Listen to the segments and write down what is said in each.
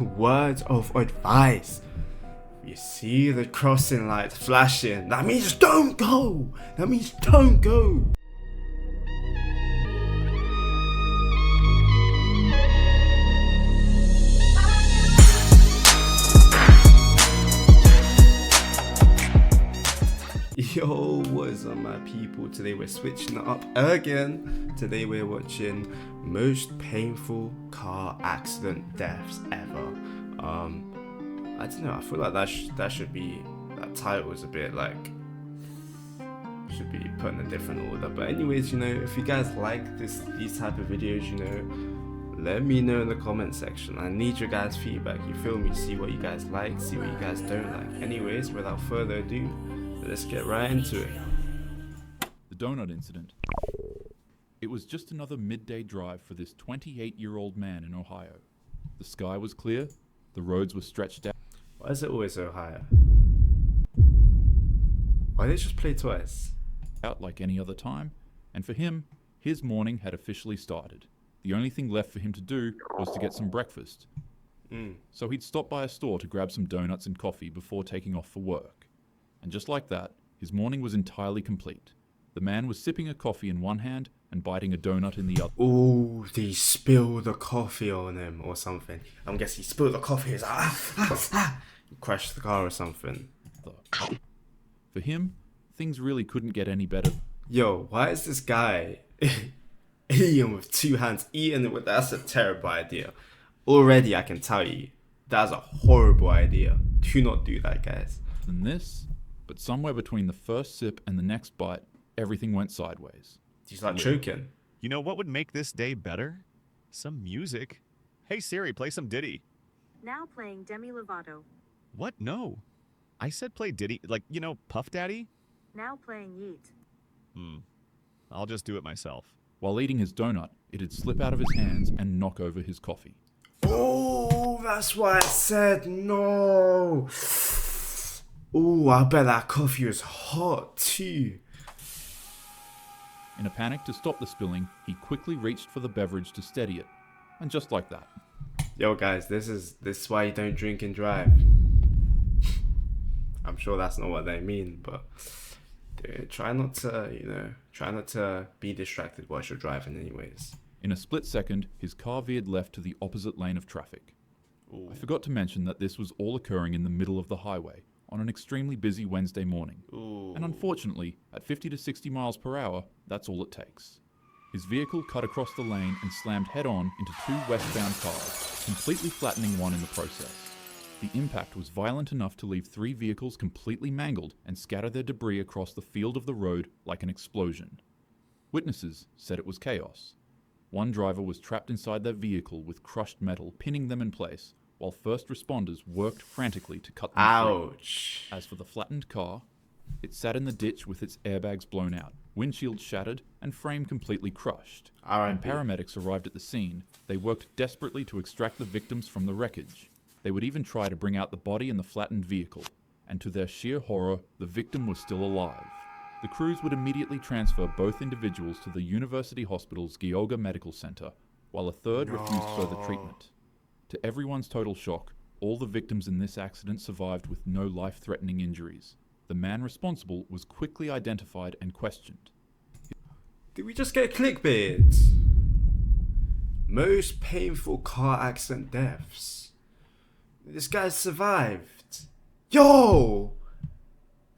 Word of advice. You see the crossing light flashing, that means don't go! That means don't go! Yo, what is up my people? Today we're switching it up again. Today we're watching most painful car accident deaths ever. I don't know, I feel like that title is a bit like, should be put in a different order. But anyways, if you guys like these type of videos, let me know in the comment section. I need your guys' feedback, you feel me? See what you guys like, see what you guys don't like. Anyways, without further ado, let's get right into it. The donut incident. It was just another midday drive for this 28-year-old man in Ohio. The sky was clear, the roads were stretched out. Why is it always Ohio? Why did they just play twice? Out like any other time, and for him, his morning had officially started. The only thing left for him to do was to get some breakfast. So he'd stop by a store to grab some donuts and coffee before taking off for work. And just like that, his morning was entirely complete. The man was sipping a coffee in one hand and biting a donut in the other. Oh, they spilled the coffee on him or something. I'm guessing he spilled the coffee. He's like, He crashed the car or something. For him, things really couldn't get any better. Yo, why is this guy eating with two hands? That's a terrible idea. Already, I can tell you, that's a horrible idea. Do not do that, guys. Than this, but somewhere between the first sip and the next bite, everything went sideways. He's like choking. You know what would make this day better? Some music. Hey Siri, play some Diddy. Now playing Demi Lovato. What? No. I said play Diddy, like, Puff Daddy? Now playing Yeet. I'll just do it myself. While eating his donut, it'd slip out of his hands and knock over his coffee. Oh, that's why I said no. Oh, I bet that coffee was hot too. In a panic to stop the spilling, he quickly reached for the beverage to steady it. And just like that. Yo guys, this is why you don't drink and drive. I'm sure that's not what they mean, but dude, try not to be distracted whilst you're driving anyways. In a split second, his car veered left to the opposite lane of traffic. I forgot to mention that this was all occurring in the middle of the highway, on an extremely busy Wednesday morning. And unfortunately, at 50 to 60 miles per hour, that's all it takes. His vehicle cut across the lane and slammed head-on into two westbound cars, completely flattening one in the process. The impact was violent enough to leave three vehicles completely mangled and scatter their debris across the field of the road like an explosion. Witnesses said it was chaos. One driver was trapped inside their vehicle with crushed metal pinning them in place, while first responders worked frantically to cut them Ouch. free. As for the flattened car, it sat in the ditch with its airbags blown out, windshield shattered, and frame completely crushed. When paramedics arrived at the scene, they worked desperately to extract the victims from the wreckage. They would even try to bring out the body in the flattened vehicle, and to their sheer horror, the victim was still alive. The crews would immediately transfer both individuals to the University Hospital's Geauga Medical Center, while a third refused further treatment. To everyone's total shock, all the victims in this accident survived with no life-threatening injuries. The man responsible was quickly identified and questioned. Did we just get clickbait? Most painful car accident deaths. This guy survived. Yo,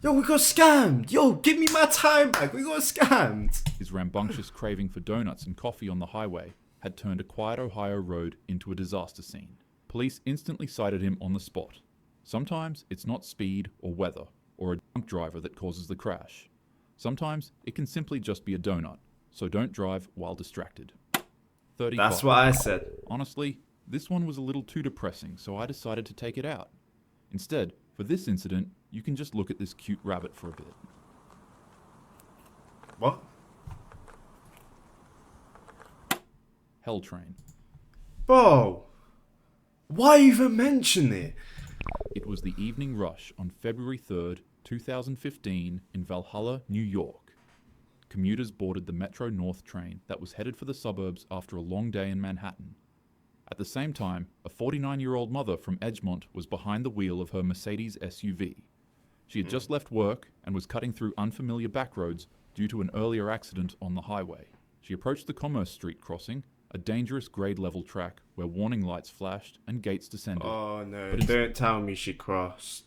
we got scammed. Yo, give me my time back. We got scammed. His rambunctious craving for donuts and coffee on the highway had turned a quiet Ohio road into a disaster scene. Police instantly cited him on the spot. Sometimes it's not speed or weather or a drunk driver that causes the crash. Sometimes it can simply just be a donut, so don't drive while distracted. 35. That's what I said. Honestly, this one was a little too depressing, so I decided to take it out. Instead, for this incident, you can just look at this cute rabbit for a bit. What? Hell Train. Bro, why even mention it? It was the evening rush on February 3rd, 2015 in Valhalla, New York. Commuters boarded the Metro North train that was headed for the suburbs after a long day in Manhattan. At the same time, a 49-year-old mother from Edgemont was behind the wheel of her Mercedes SUV. She had just left work and was cutting through unfamiliar back roads due to an earlier accident on the highway. She approached the Commerce Street crossing, a dangerous grade-level track where warning lights flashed and gates descended. Oh no, But don't tell me she crossed.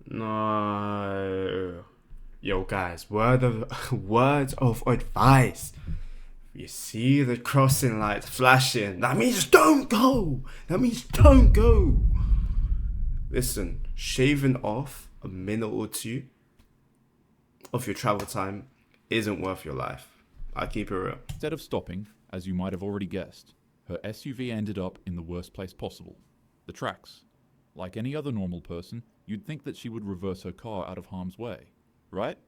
No. Yo guys, words of advice. You see the crossing lights flashing, that means don't go. That means don't go. Listen, shaving off a minute or two of your travel time isn't worth your life. I keep it real. Instead of stopping, as you might have already guessed, her SUV ended up in the worst place possible, the tracks. Like any other normal person, you'd think that she would reverse her car out of harm's way, right?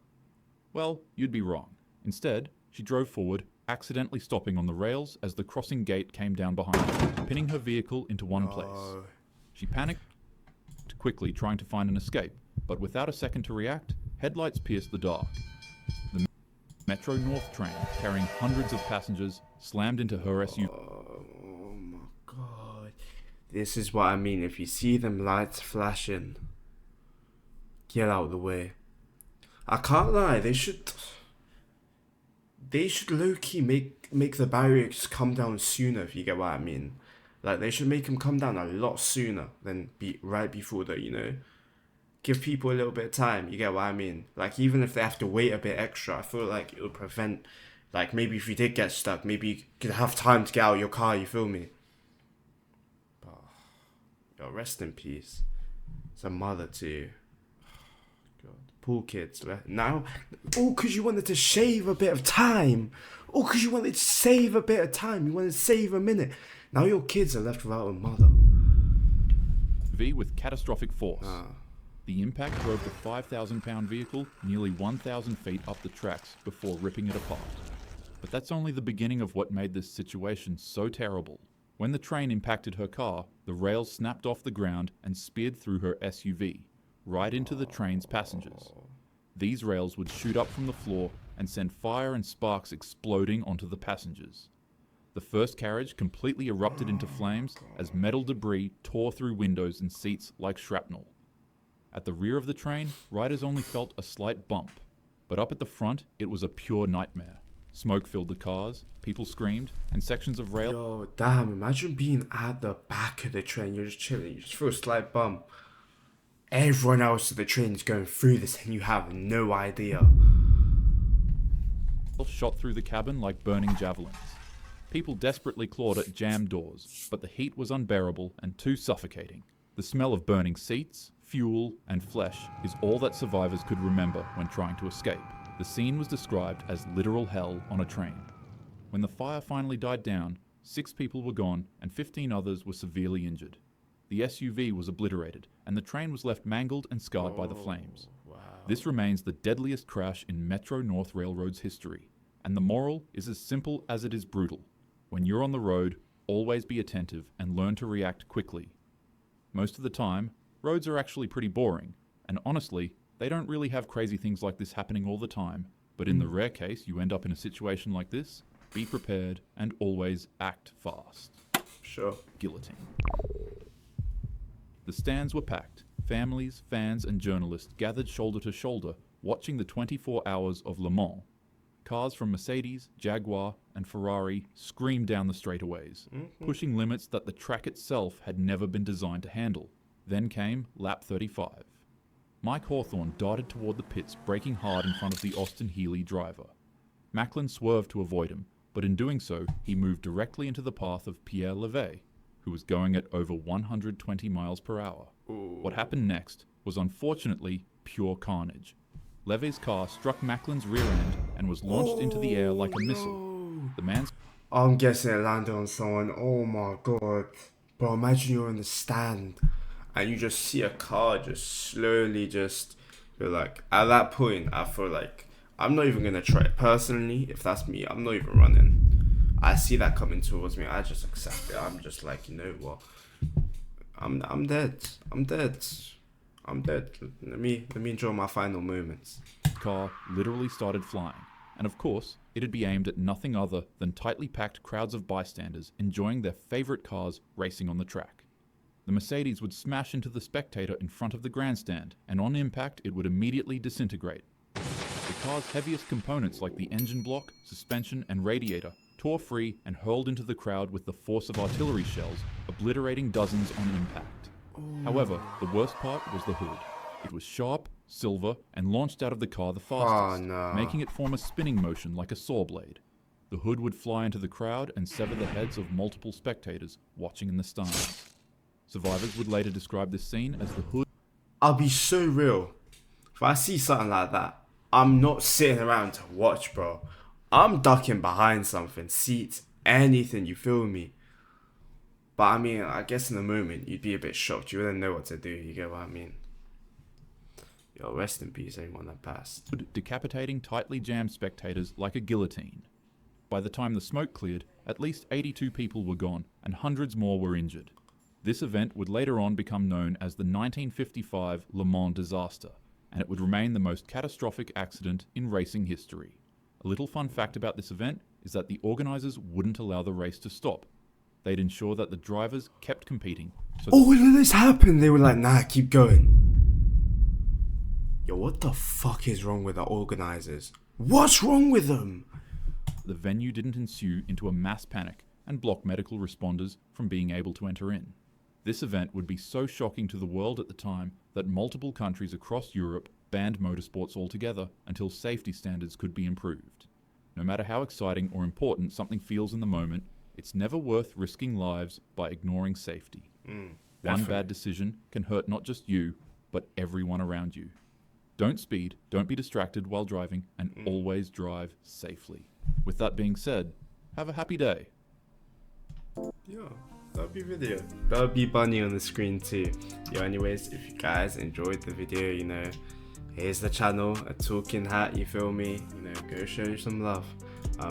Well, you'd be wrong. Instead, she drove forward, accidentally stopping on the rails as the crossing gate came down behind her, pinning her vehicle into one place. She panicked quickly, trying to find an escape, but without a second to react, headlights pierced the dark. The Metro North train, carrying hundreds of passengers, slammed into her SUV. Oh my god. This is what I mean. If you see them lights flashing, get out of the way. I can't lie, they should low-key make the barriers come down sooner, if you get what I mean. Like, they should make them come down a lot sooner than right before the, give people a little bit of time, you get what I mean? Like, even if they have to wait a bit extra, I feel like it would prevent, like, maybe if you did get stuck, maybe you could have time to get out of your car, you feel me? But, yo, rest in peace. It's a mother too. God, poor kids. Now, all because you wanted to shave a bit of time. All because you wanted to save a bit of time. You wanted to save a minute. Now your kids are left without a mother. With catastrophic force. The impact drove the 5,000-pound vehicle nearly 1,000 feet up the tracks before ripping it apart. But that's only the beginning of what made this situation so terrible. When the train impacted her car, the rails snapped off the ground and speared through her SUV, right into the train's passengers. These rails would shoot up from the floor and send fire and sparks exploding onto the passengers. The first carriage completely erupted into flames as metal debris tore through windows and seats like shrapnel. At the rear of the train, riders only felt a slight bump, but up at the front, it was a pure nightmare. Smoke filled the cars, people screamed, and sections of rail... Yo, damn, imagine being at the back of the train, you're just chilling, you just feel a slight bump. Everyone else in the train is going through this and you have no idea. Shot through the cabin like burning javelins. People desperately clawed at jammed doors, but the heat was unbearable and too suffocating. The smell of burning seats, fuel, and flesh is all that survivors could remember when trying to escape. The scene was described as literal hell on a train. When the fire finally died down, 6 people were gone and 15 others were severely injured. The SUV was obliterated, and the train was left mangled and scarred by the flames. Wow. This remains the deadliest crash in Metro North Railroad's history, and the moral is as simple as it is brutal. When you're on the road, always be attentive and learn to react quickly. Most of the time, roads are actually pretty boring, and honestly, they don't really have crazy things like this happening all the time, but in the rare case you end up in a situation like this, be prepared and always act fast. Sure. Guillotine. The stands were packed. Families, fans, and journalists gathered shoulder to shoulder, watching the 24 hours of Le Mans. Cars from Mercedes, Jaguar, and Ferrari screamed down the straightaways, pushing limits that the track itself had never been designed to handle. Then came lap 35. Mike Hawthorne darted toward the pits, braking hard in front of the Austin Healey driver. Macklin swerved to avoid him, but in doing so, he moved directly into the path of Pierre Levey, who was going at over 120 miles per hour. What happened next was unfortunately pure carnage. Levey's car struck Macklin's rear end and was launched into the air like a missile. The man's... I'm guessing it landed on someone. Oh my god. Bro, imagine you're in the stand and you just see a car just slowly you're like, at that point, I feel like I'm not even going to try it. Personally, if that's me, I'm not even running. I see that coming towards me. I just accept it. I'm just like, you know what? I'm dead. I'm dead. Let me enjoy my final moments. car literally started flying. And of course, it'd be aimed at nothing other than tightly packed crowds of bystanders enjoying their favourite cars racing on the track. The Mercedes would smash into the spectator in front of the grandstand, and on impact it would immediately disintegrate. The car's heaviest components like the engine block, suspension and radiator tore free and hurled into the crowd with the force of artillery shells, obliterating dozens on impact. However, the worst part was the hood. It was sharp, silver, and launched out of the car the fastest, making it form a spinning motion like a saw blade. The hood would fly into the crowd and sever the heads of multiple spectators watching in the stands. Survivors would later describe this scene as the hood. I'll be so real. If I see something like that, I'm not sitting around to watch, bro. I'm ducking behind something, seats, anything, you feel me? But I mean, I guess in the moment, you'd be a bit shocked. You wouldn't know what to do, you get what I mean? Yo, rest in peace, anyone that passed. Decapitating tightly jammed spectators like a guillotine. By the time the smoke cleared, at least 82 people were gone and hundreds more were injured. This event would later on become known as the 1955 Le Mans disaster, and it would remain the most catastrophic accident in racing history. A little fun fact about this event is that the organisers wouldn't allow the race to stop. They'd ensure that the drivers kept competing. So when this happened, they were like, nah, keep going. Yo, what the fuck is wrong with the organisers? What's wrong with them? the venue didn't ensue into a mass panic and block medical responders from being able to enter in. This event would be so shocking to the world at the time that multiple countries across Europe banned motorsports altogether until safety standards could be improved. No matter how exciting or important something feels in the moment, it's never worth risking lives by ignoring safety. One bad decision can hurt not just you, but everyone around you. Don't speed, don't be distracted while driving, and always drive safely. With that being said, have a happy day. Yeah, that'll be video. That'll be Bunny on the screen too. Yo, anyways, if you guys enjoyed the video, you know, here's the channel, a talking hat, you feel me? You know, go show some love.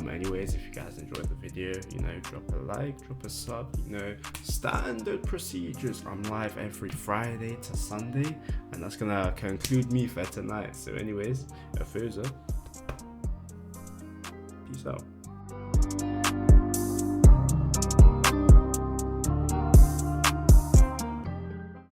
Anyways, if you guys enjoyed the video, you know, drop a like, drop a sub, you know, standard procedures. I'm live every Friday to Sunday, and that's gonna conclude me for tonight. So anyways, Afusa, peace out.